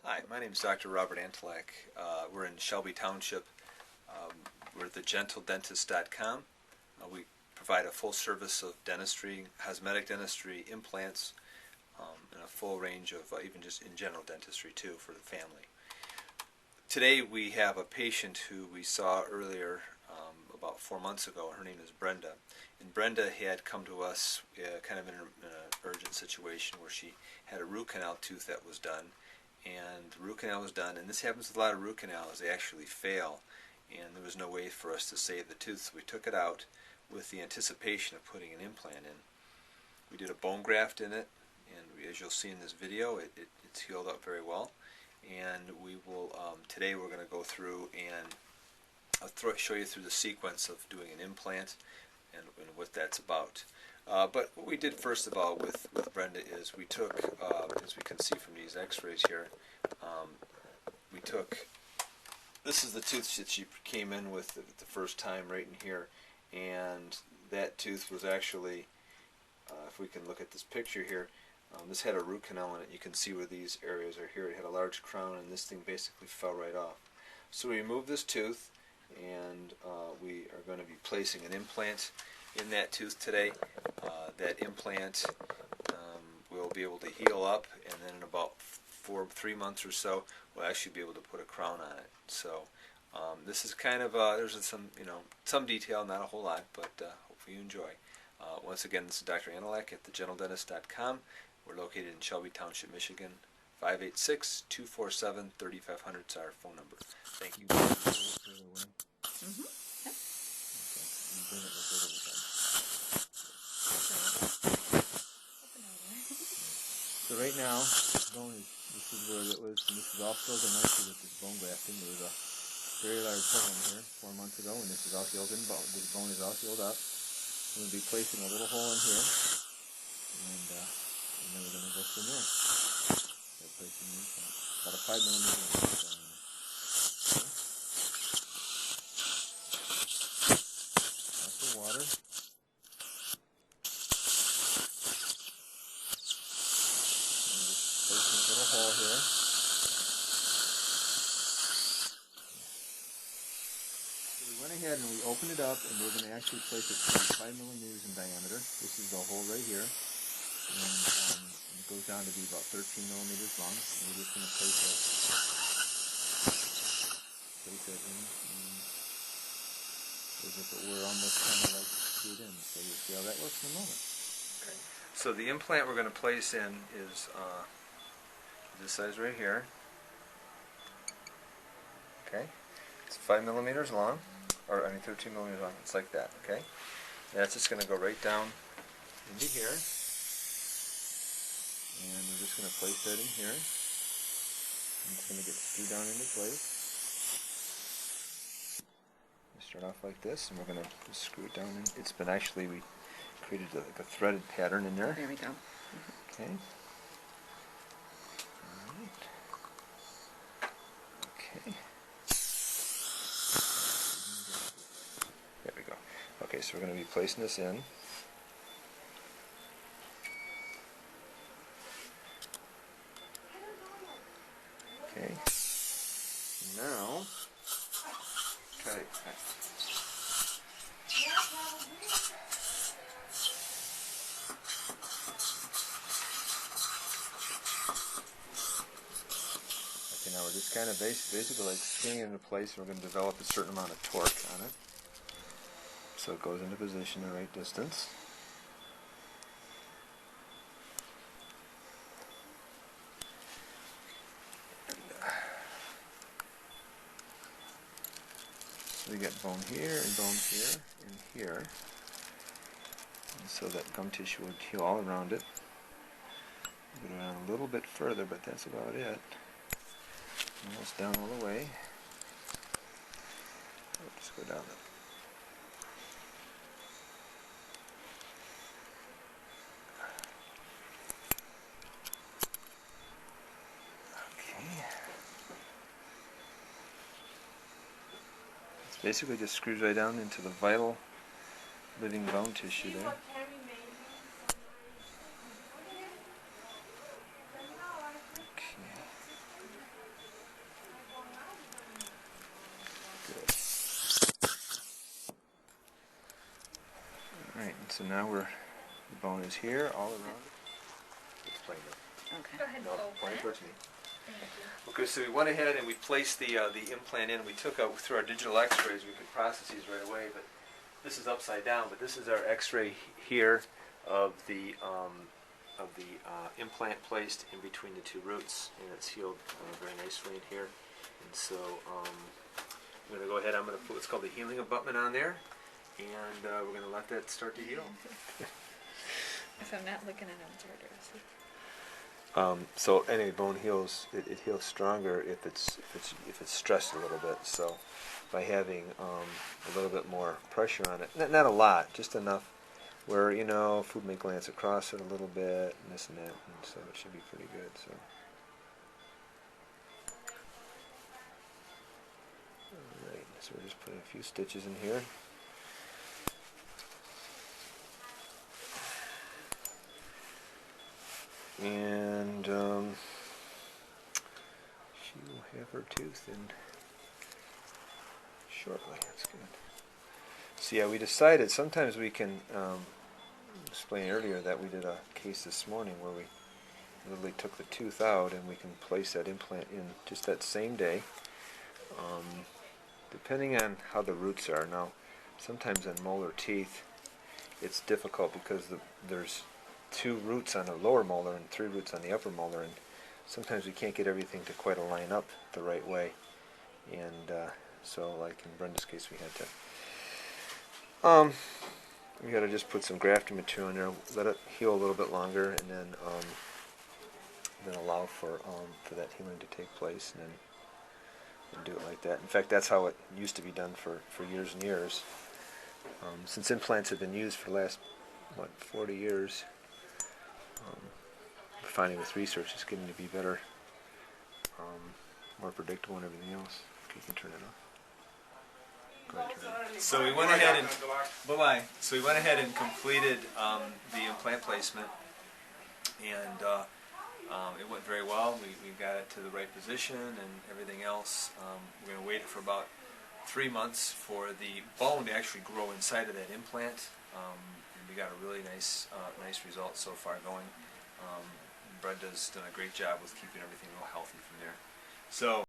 Hi, my name is Dr. Robert Antolak. We're in Shelby Township. We're TheGentleDentist.com. We provide a full service of dentistry, cosmetic dentistry, implants, and a full range of even just in general dentistry too for the family. Today we have a patient who we saw earlier about 4 months ago. Her name is Brenda. And Brenda had come to us kind of in an urgent situation where she had a root canal tooth that was done. And the root canal was done, and this happens with a lot of root canals. They actually fail, and there was no way for us to save the tooth, so we took it out with the anticipation of putting an implant in. We did a bone graft in it, and as you'll see in this video, it's healed up very well. And we will today we're going to go through and I'll show you through the sequence of doing an implant and what that's about. But what we did first of all with Brenda is we took, as we can see from these X-rays here, we took, this is the tooth that she came in with the first time right in here, and that tooth was actually, if we can look at this picture here, this had a root canal in it. You can see where these areas are here. It had a large crown, and this thing basically fell right off. So we removed this tooth, and we are going to be placing an implant in that tooth today. That implant will be able to heal up, and then in about 3 months or so, we'll actually be able to put a crown on it. So this is kind of there's some detail, not a whole lot, but hopefully you enjoy. Once again, this is Dr. Antolak at TheGentleDentist.com. We're located in Shelby Township, Michigan. 586-247-3500 is our phone number. Thank you. So right now, this is where it was, and this is all filled in nicely with this bone grafting. There was a very large hole in here 4 months ago, and this is all healed in bone. This bone is all healed up. I'm going to be placing a little hole in here, and then we're going to go from there. Start placing the implant. About a 5 millimeter diameter. Lots of water. Placing a little hole here. So we went ahead and we opened it up, and we're going to actually place it 5 millimeters in diameter. This is the hole right here, and it goes down to be about 13 millimeters long. And we're just going to place it in, as if it were almost kind of like screwed in. So you'll see how that works in a moment. Okay. So the implant we're going to place in is this size right here. Okay, it's 5 millimeters long, or 13 millimeters long. It's like that. Okay, and that's just going to go right down into here, and we're just going to place that in here. And it's going to get screwed down into place. We start off like this, and we're going to just screw it down in. It's been actually, we created like a threaded pattern in there. There we go. Okay. Okay. There we go. Okay, so we're going to be placing this in. Okay. Now, try it. Now we're just kind of basically like swinging it into place. We're going to develop a certain amount of torque on it, so it goes into position the right distance. So we get bone here and bone here and here, and so that gum tissue would heal all around it. Go down a little bit further, but that's about it. Almost down all the way. Just go down it. Okay. It's basically just screws right down into the vital living bone tissue there. So now the bone is here, all around it. It's playing it. Okay. Go ahead and No, open point it. towards me. Thank you. Okay, so we went ahead and we placed the implant in. We took out through our digital X-rays. We could process these right away, but this is upside down. But this is our X-ray here of the implant placed in between the two roots, and it's healed very nicely in here. And so I'm going to go ahead. I'm going to put what's called the healing abutment on there, and we're going to let that start to heal. So I'm not looking at observers. So any bone heals, it heals stronger if it's stressed a little bit. So by having a little bit more pressure on it, not a lot, just enough where food may glance across it a little bit and this and that, and so it should be pretty good. So. All right, so we're just putting a few stitches in here. And she will have her tooth in shortly. That's good. So yeah, we decided sometimes we can explain earlier that we did a case this morning where we literally took the tooth out and we can place that implant in just that same day. Depending on how the roots are. Now, sometimes in molar teeth, it's difficult because there's 2 roots on the lower molar and 3 roots on the upper molar, and sometimes we can't get everything to quite align up the right way, and so like in Brenda's case we had to we got to just put some grafting material in there, let it heal a little bit longer, and then allow for that healing to take place, and then do it like that. In fact, that's how it used to be done for years and years. Since implants have been used for the last 40 years, we're finding with research it's getting to be better, more predictable and everything else. Okay, you can turn it off. Go ahead, turn it off. So we went ahead and So we went ahead and completed the implant placement, and it went very well. We got it to the right position and everything else. We're going to wait for about 3 months for the bone to actually grow inside of that implant. And we got a really nice result so far going. Brenda's done a great job with keeping everything real healthy from there. So